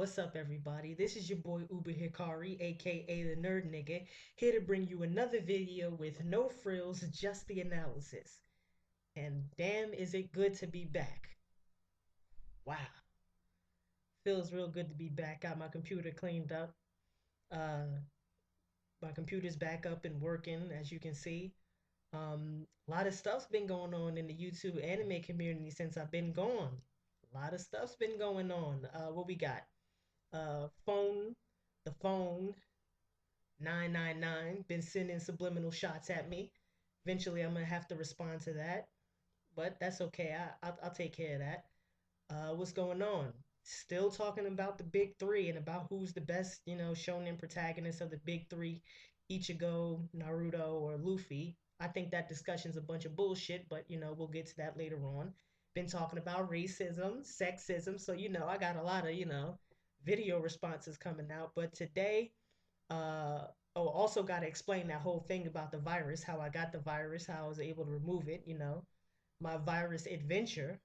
What's up, everybody? This is your boy Uber Hikari, aka the Nerd Nigga, here to bring you another video with no frills, just the analysis. And damn, is it good to be back! Wow, feels real good to be back. Got my computer cleaned up. Uh, my computer's back up and working, as you can see. A lot of stuff's been going on in the YouTube anime community since I've been gone. A lot of stuff's been going on. What we got? Phone, the phone 999 been sending subliminal shots at me. Eventually, I'm gonna have to respond to that, but that's okay. I'll take care of that. What's going on? Still talking about the big three and about who's the best, shonen protagonist of the big three, Ichigo, Naruto, or Luffy. I think that discussion's a bunch of bullshit, but we'll get to that later on. Been talking about racism, sexism, so I got a lot of, video responses coming out. But today, uh, oh, also got to explain that whole thing about the virus, how I got the virus, how I was able to remove it, my virus adventure.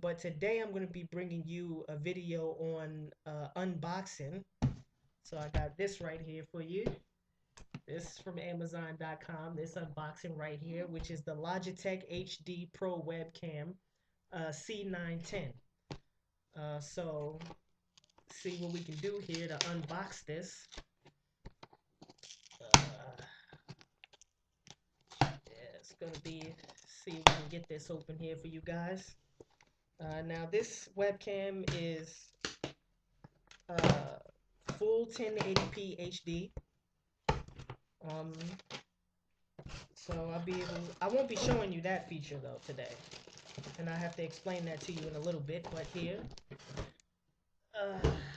But today I'm going to be bringing you a video on unboxing. So I got this right here for you. This is from Amazon.com. This unboxing right here, which is the Logitech HD Pro Webcam C910. So see what we can do here to unbox this. Yeah, it's gonna be, see if we can get this open here for you guys. Now this webcam is uh, full 1080p HD. So I won't be showing you that feature though today, and I have to explain that to you in a little bit. But here,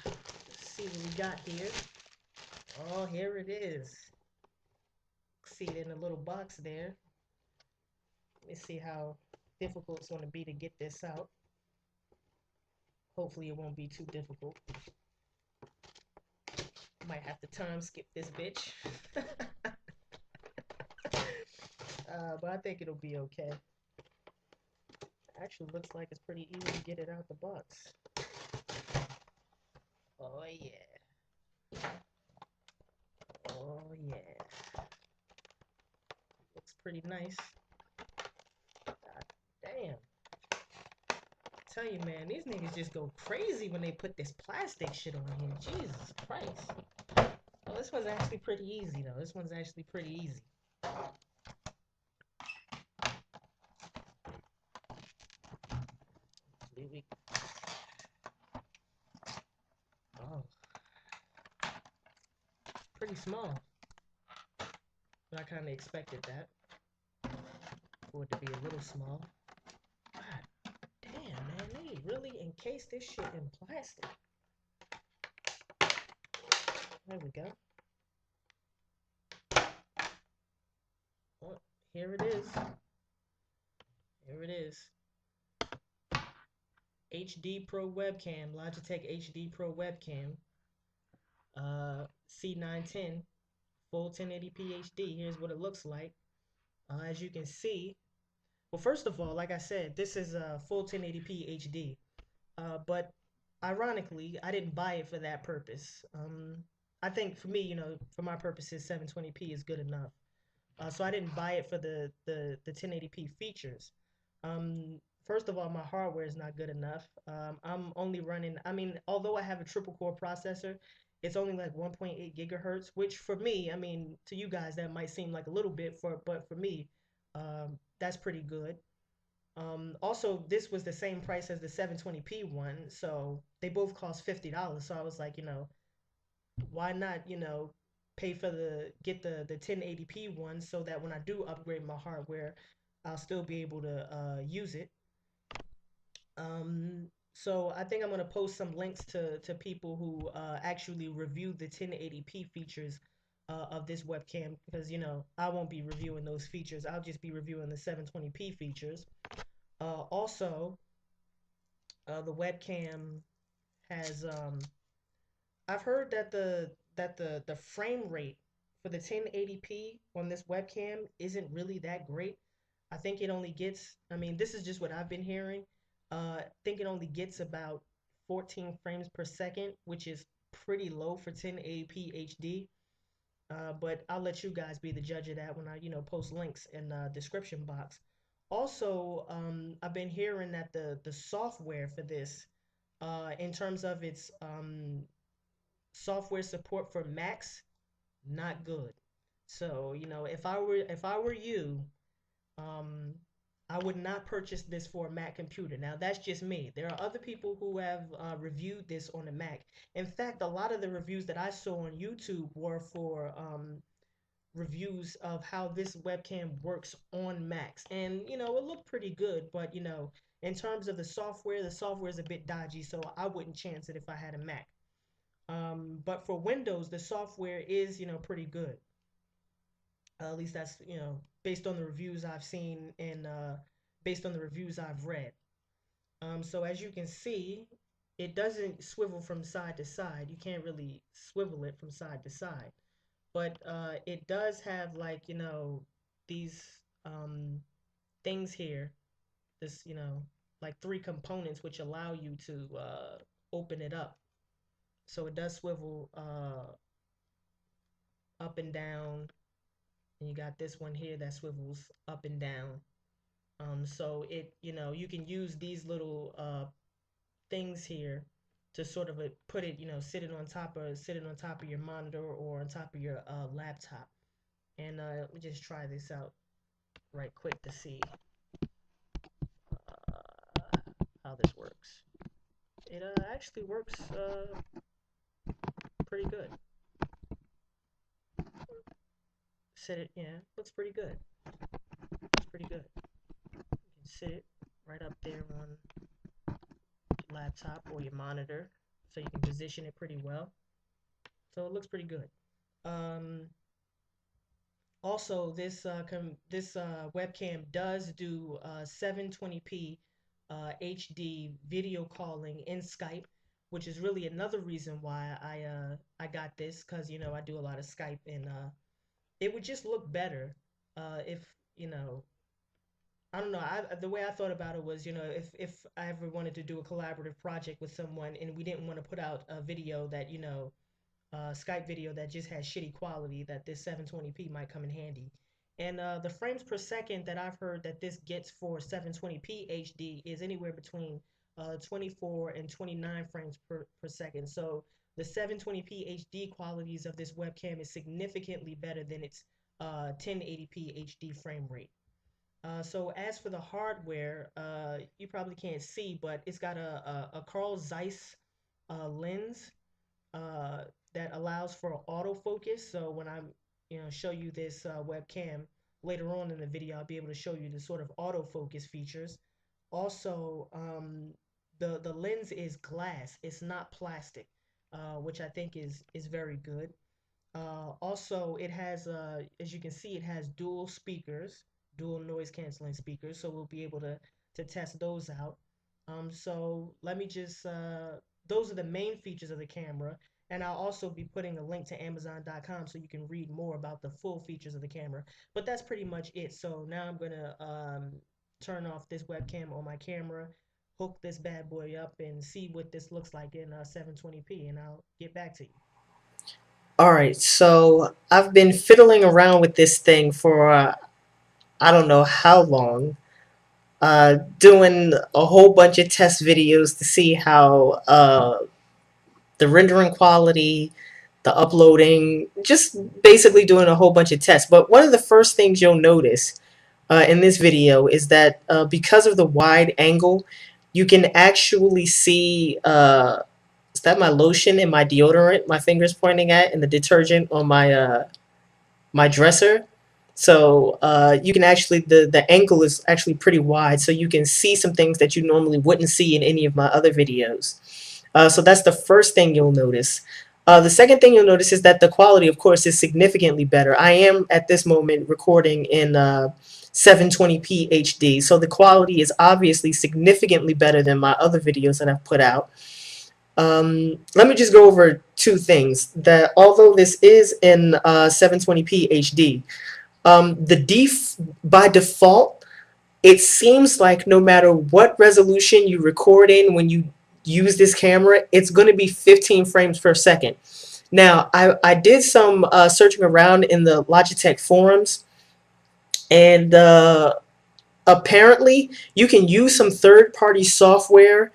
let's see what we got here. Oh, here it is. See it in a little box there. Let me see how difficult it's going to be to get this out. Hopefully it won't be too difficult. Might have to time skip this bitch. But I think it'll be okay. Actually looks like it's pretty easy to get it out the box. Oh yeah. Oh yeah. Looks pretty nice. God damn. Tell you, man, these niggas just go crazy when they put this plastic shit on here. Jesus Christ. Oh, this one's actually pretty easy, though. This one's actually pretty easy. Oh. Pretty small. But I kind of expected that. For it to be a little small. God damn, man. They really encased this shit in plastic. There we go. Oh, here it is. Here it is. HD Pro Webcam, Logitech HD Pro Webcam, C910, full 1080p HD. Here's what it looks like. As you can see, well, first of all, like I said, this is a full 1080p HD. But ironically, I didn't buy it for that purpose. I think for me, for my purposes, 720p is good enough. So I didn't buy it for the 1080p features. First of all, my hardware is not good enough. I'm only running, although I have a triple core processor, it's only like 1.8 gigahertz, which for me, to you guys, that might seem like a little bit, but for me, that's pretty good. Also, this was the same price as the 720p one, so they both cost $50. So I was like, why not, pay for get the 1080p one so that when I do upgrade my hardware, I'll still be able to use it. So I think I'm gonna post some links to people who actually review the 1080p features of this webcam, because I won't be reviewing those features. I'll just be reviewing the 720p features. Also, the webcam has I've heard that the frame rate for the 1080p on this webcam isn't really that great. I think it only gets, this is just what I've been hearing. I think it only gets about 14 frames per second, which is pretty low for 1080p HD. But I'll let you guys be the judge of that when I, post links in the description box. Also, I've been hearing that the software for this, in terms of its software support for Macs, not good. So, if I were you, um, I would not purchase this for a Mac computer. Now, that's just me. There are other people who have reviewed this on a Mac. In fact, a lot of the reviews that I saw on YouTube were for reviews of how this webcam works on Macs. And, it looked pretty good, but, in terms of the software is a bit dodgy, so I wouldn't chance it if I had a Mac. But for Windows, the software is, pretty good. At least that's, based on the reviews I've seen and based on the reviews I've read. So as you can see, it doesn't swivel from side to side. You can't really swivel it from side to side. But it does have, like, these things here, this, like three components which allow you to open it up. So it does swivel up and down. And you got this one here that swivels up and down. So you can use these little things here to sort of put it, sitting on top of your monitor or on top of your laptop. And let me just try this out right quick to see how this works. It actually works pretty good. Sit it, yeah, looks pretty good. It's pretty good. You can sit it right up there on your laptop or your monitor, so you can position it pretty well. So it looks pretty good. Um, Also, this webcam does do 720p HD video calling in Skype, which is really another reason why I got this, because I do a lot of Skype, and it would just look better if I don't know. The way I thought about it was, if I ever wanted to do a collaborative project with someone and we didn't want to put out a video that, Skype video that just has shitty quality, that this 720p might come in handy. And the frames per second that I've heard that this gets for 720p HD is anywhere between 24 and 29 frames per second. So the 720p HD qualities of this webcam is significantly better than its 1080p HD frame rate. So as for the hardware, you probably can't see, but it's got a Carl Zeiss lens uh, that allows for autofocus. So when I'm, show you this webcam later on in the video, I'll be able to show you the sort of autofocus features. Also, the lens is glass; it's not plastic, which I think is very good. Also, it has, as you can see, it has dual speakers, dual noise canceling speakers, so we'll be able to test those out. So let me just, those are the main features of the camera, and I'll also be putting a link to Amazon.com so you can read more about the full features of the camera. But that's pretty much it. So now I'm gonna turn off this webcam on my camera, hook this bad boy up, and see what this looks like in 720p, and I'll get back to you. All right, so I've been fiddling around with this thing for I don't know how long, doing a whole bunch of test videos to see how the rendering quality, the uploading, just basically doing a whole bunch of tests. But one of the first things you'll notice in this video is that because of the wide angle, you can actually see is that my lotion and my deodorant my finger's pointing at, and the detergent on my dresser. So you can actually, the angle is actually pretty wide, so you can see some things that you normally wouldn't see in any of my other videos. So that's the first thing you'll notice. The second thing you'll notice is that the quality, of course, is significantly better. I am at this moment recording in 720p HD, so the quality is obviously significantly better than my other videos that I've put out. Let me just go over two things. That although this is in 720p HD, by default, it seems like no matter what resolution you record in, when you use this camera, it's going to be 15 frames per second. Now, I did some searching around in the Logitech forums, and apparently you can use some third-party software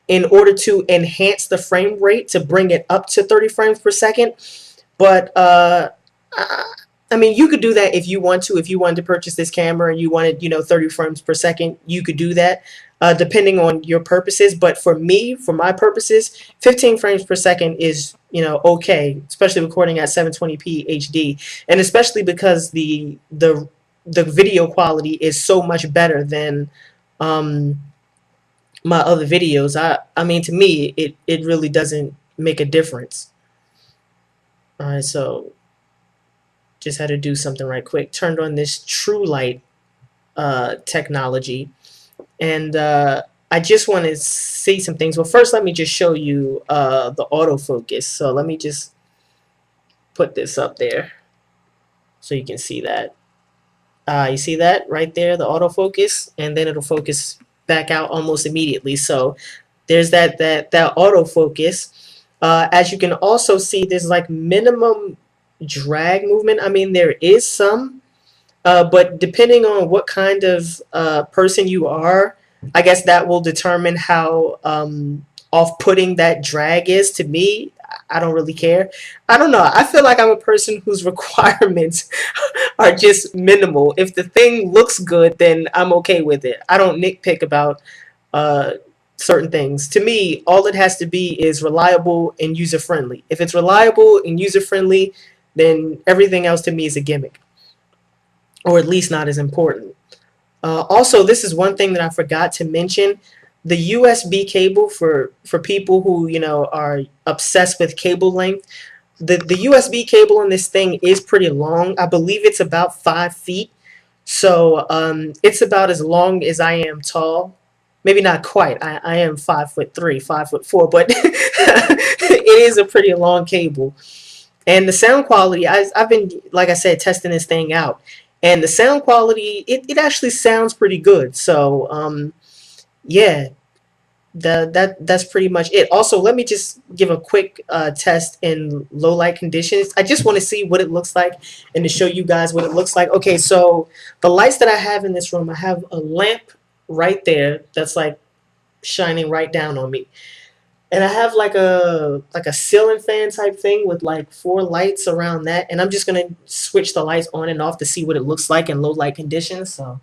in order to enhance the frame rate to bring it up to 30 frames per second. But I, I mean, you could do that if you want to. If you wanted to purchase this camera and you wanted, 30 frames per second, you could do that, depending on your purposes. But for me, for my purposes, 15 frames per second is, okay, especially recording at 720p HD, and especially because the video quality is so much better than um, my other videos. I mean, to me, it really doesn't make a difference. All right, so just had to do something right quick. Turned on this True Light technology, and I just want to see some things. Well, first, let me just show you the autofocus. So let me just put this up there so you can see that. You see that right there, the autofocus, and then it'll focus back out almost immediately. So there's that autofocus. As you can also see, there's like minimum drag movement. I mean, there is some, but depending on what kind of person you are, I guess that will determine how off-putting that drag is. To me, I don't really care. I don't know. I feel like I'm a person whose requirements are just minimal. If the thing looks good, then I'm okay with it. I don't nitpick about uh, certain things. To me, all it has to be is reliable and user friendly. If it's reliable and user friendly, then everything else to me is a gimmick, or at least not as important. Also, this is one thing that I forgot to mention. The USB cable for people who are obsessed with cable length. The USB cable in this thing is pretty long. I believe it's about 5 feet. So it's about as long as I am tall. Maybe not quite. I am 5'3", 5'4", but it is a pretty long cable. And the sound quality, I've been, like I said, testing this thing out. And the sound quality, it actually sounds pretty good. So, yeah, that's pretty much it. Also, let me just give a quick test in low light conditions. I just want to see what it looks like and to show you guys what it looks like. Okay, so the lights that I have in this room, I have a lamp right there that's like shining right down on me. And I have like a ceiling fan type thing with like 4 lights around that, and I'm just gonna switch the lights on and off to see what it looks like in low light conditions. So,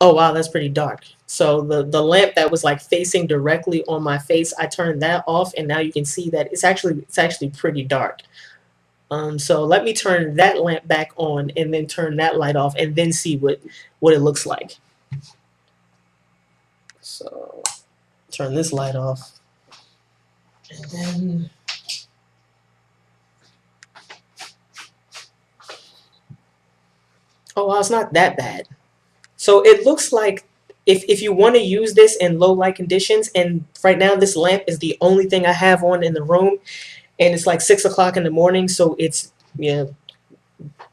oh wow, that's pretty dark. So the lamp that was like facing directly on my face, I turned that off, and now you can see that it's actually pretty dark. So let me turn that lamp back on, and then turn that light off, and then see what it looks like. So turn this light off, and then oh wow, it's not that bad. So it looks like if you want to use this in low light conditions, and right now this lamp is the only thing I have on in the room, and it's like 6 o'clock in the morning, so it's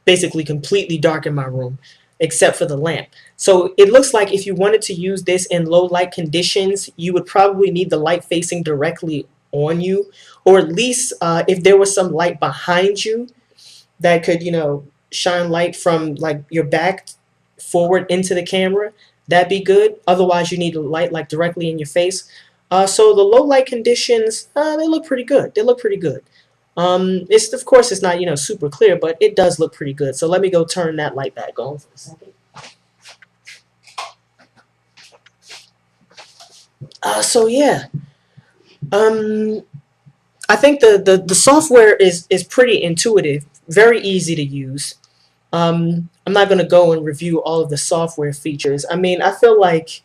basically completely dark in my room except for the lamp. So it looks like if you wanted to use this in low light conditions, you would probably need the light facing directly on you, or at least if there was some light behind you that could, shine light from like your back forward into the camera, that'd be good. Otherwise, you need a light like directly in your face. So the low light conditions, they look pretty good. They look pretty good. It's of course it's not super clear, but it does look pretty good. So let me go turn that light back on for a second. So yeah, um, I think the software is pretty intuitive, very easy to use. I'm not going to go and review all of the software features. I mean, I feel like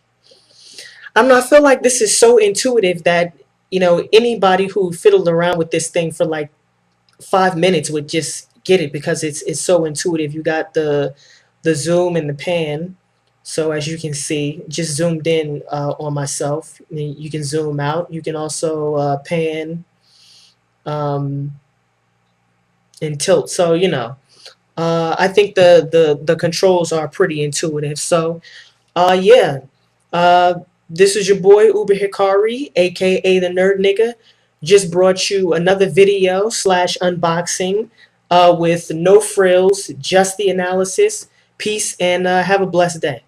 this is so intuitive that anybody who fiddled around with this thing for like 5 minutes would just get it, because it's so intuitive. You got the zoom and the pan. So as you can see, just zoomed in on myself. You can zoom out. You can also pan um, and tilt. So I think the controls are pretty intuitive. So yeah. Uh, this is your boy Uber Hikari, aka the Nerd Nigga. Just brought you another video slash unboxing with no frills, just the analysis. Peace and have a blessed day.